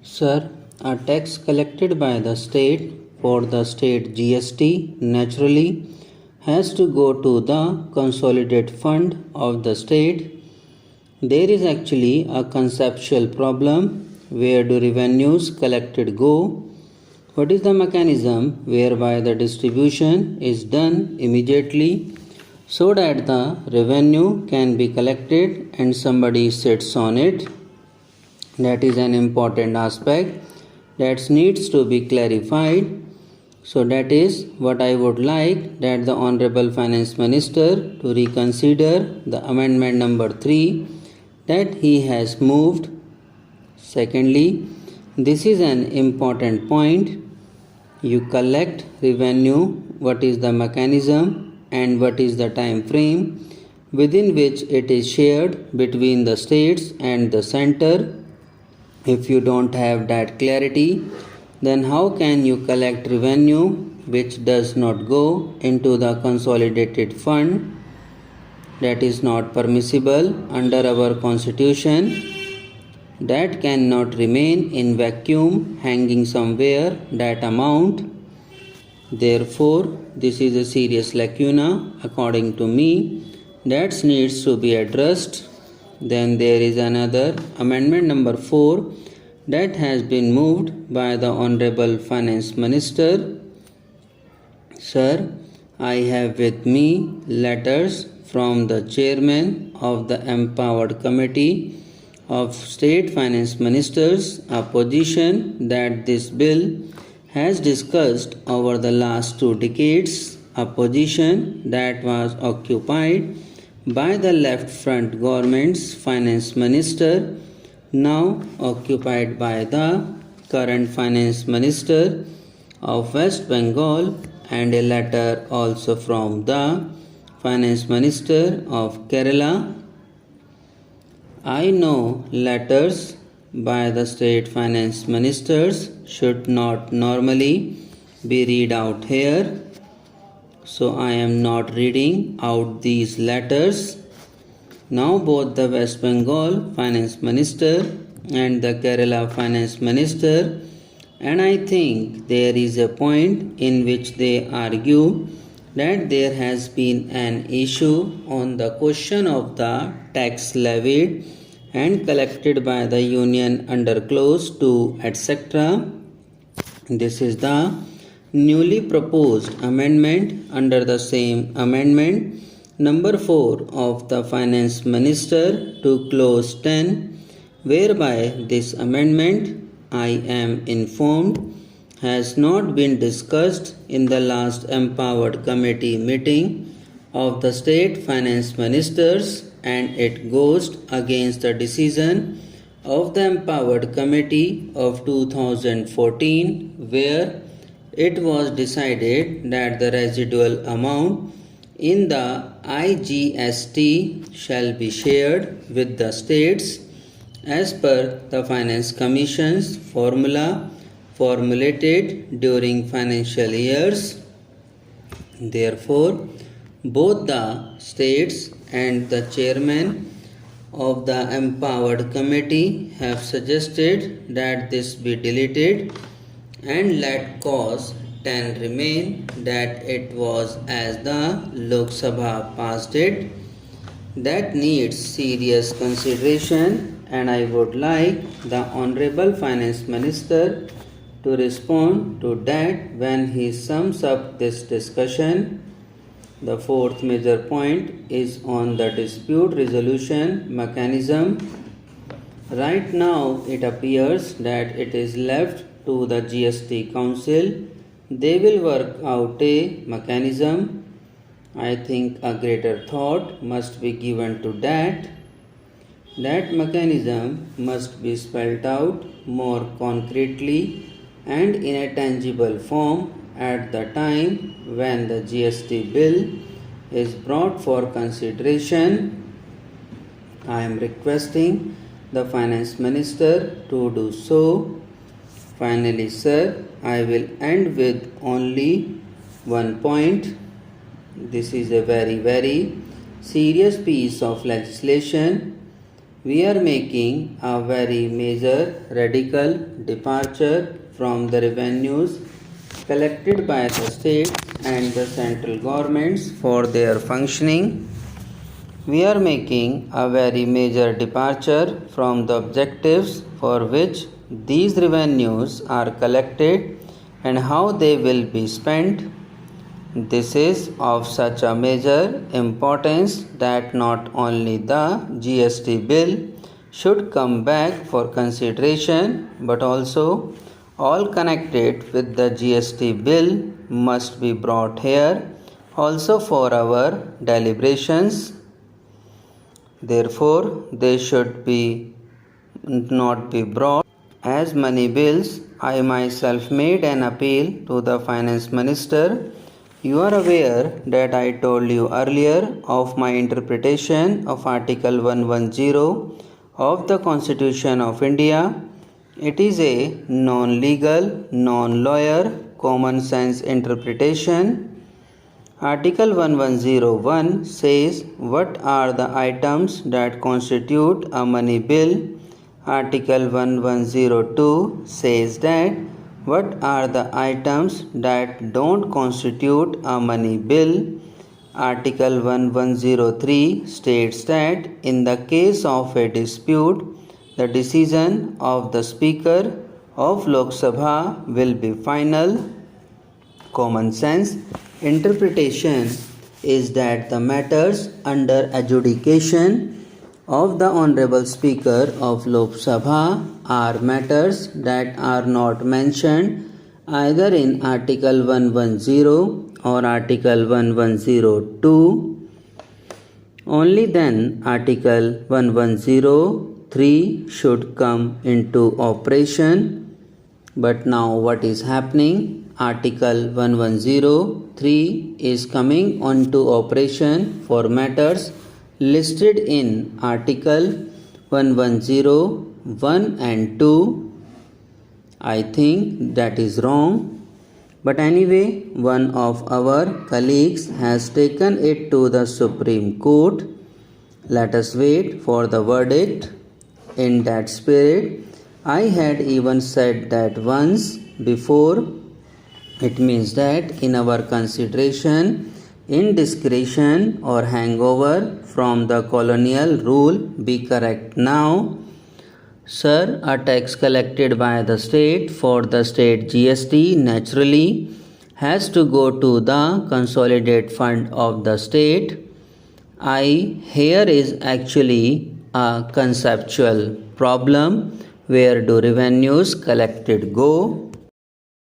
Sir, a tax collected by the state for the state GST naturally has to go to the consolidated fund of the state. There is actually a conceptual problem. Where do revenues collected go? What is the mechanism whereby the distribution is done immediately so that the revenue can be collected and somebody sits on it? That is an important aspect that needs to be clarified. So that is what I would like that the Honorable Finance Minister to reconsider the amendment number 3 that he has moved. Secondly, this is an important point. You collect revenue, what is the mechanism and what is the time frame within which it is shared between the states and the center. If you don't have that clarity, then how can you collect revenue which does not go into the consolidated fund? That is not permissible under our constitution. That cannot remain in vacuum hanging somewhere, that amount. Therefore, this is a serious lacuna according to me that needs to be addressed. Then there is another amendment number 4 that has been moved by the Honorable Finance Minister. Sir, I have with me letters from the Chairman of the Empowered Committee of State Finance Ministers, a position that this bill has discussed over the last 2 decades, a position that was occupied by the left front government's finance minister, now occupied by the current finance minister of West Bengal, and a letter also from the finance minister of Kerala. I know letters by the state finance ministers should not normally be read out here, so I am not reading out these letters. Now both the West Bengal finance minister and the Kerala finance minister, and I think there is a point in which they argue that there has been an issue on the question of the tax levied and collected by the union under clause 2 etc. This is the newly proposed amendment under the same amendment number 4 of the finance minister to clause 10, whereby this amendment, I am informed, has not been discussed in the last empowered committee meeting of the state finance ministers, and it goes against the decision of the empowered committee of 2014, where it was decided that the residual amount in the IGST shall be shared with the states as per the Finance Commission's formula formulated during financial years. Therefore, both the states and the chairman of the empowered committee have suggested that this be deleted and let clause 10 remain, that it was as the Lok Sabha passed it. That needs serious consideration, and I would like the Honorable Finance Minister to respond to that when he sums up this discussion. The fourth major point is on the dispute resolution mechanism. Right now, it appears that it is left to the GST Council. They will work out a mechanism. I think a greater thought must be given to that. That mechanism must be spelled out more concretely and in a tangible form at the time when the GST bill is brought for consideration. I am requesting the Finance Minister to do so. Finally, sir, I will end with only one point. This is a very serious piece of legislation We are making a very major radical departure from the revenues collected by the states and the central governments for their functioning. We are making a very major departure from the objectives for which these revenues are collected and how they will be spent. This is of such a major importance that not only the GST bill should come back for consideration, but also all connected with the GST bill must be brought here also for our deliberations. Therefore, they should not be brought as money bills. I myself made an appeal to the Finance Minister. You are aware that I told you earlier of my interpretation of Article 110 of the Constitution of India. It is a non-legal, non-lawyer, common sense interpretation. Article 1101 says what are the items that constitute a money bill. Article 1102 says that what are the items that don't constitute a money bill. Article 1103 states that in the case of a dispute, the decision of the Speaker of Lok Sabha will be final. Common sense interpretation is that the matters under adjudication of the Honorable Speaker of Lok Sabha are matters that are not mentioned either in Article 110 or Article 1102. Only then Article 1103 should come into operation. But now what is happening? Article 1103 is coming onto operation for matters listed in Article 1101 and 2. I think that is wrong. But anyway, one of our colleagues has taken it to the Supreme Court. Let us wait for the verdict. In that spirit, I had even said that once before. It means that in our consideration, indiscretion or hangover from the colonial rule be correct now. Sir, a tax collected by the state for the state GST naturally has to go to the consolidated fund of the state. Here is actually a conceptual problem. Where do revenues collected go?